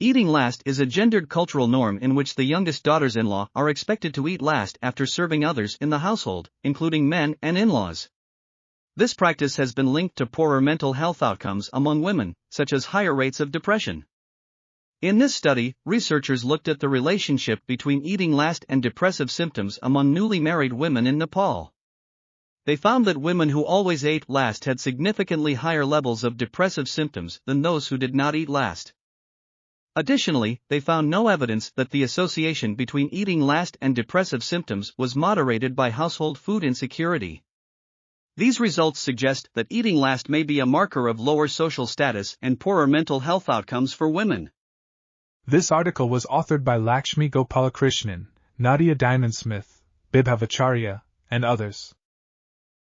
Eating last is a gendered cultural norm in which the youngest daughters-in-law are expected to eat last after serving others in the household, including men and in-laws. This practice has been linked to poorer mental health outcomes among women, such as higher rates of depression. In this study, researchers looked at the relationship between eating last and depressive symptoms among newly married women in Nepal. They found that women who always ate last had significantly higher levels of depressive symptoms than those who did not eat last. Additionally, they found no evidence that the association between eating last and depressive symptoms was moderated by household food insecurity. These results suggest that eating last may be a marker of lower social status and poorer mental health outcomes for women. This article was authored by Lakshmi, Gopalakrishnan, Nadia, Smith, Bibhav, Acharya, and others.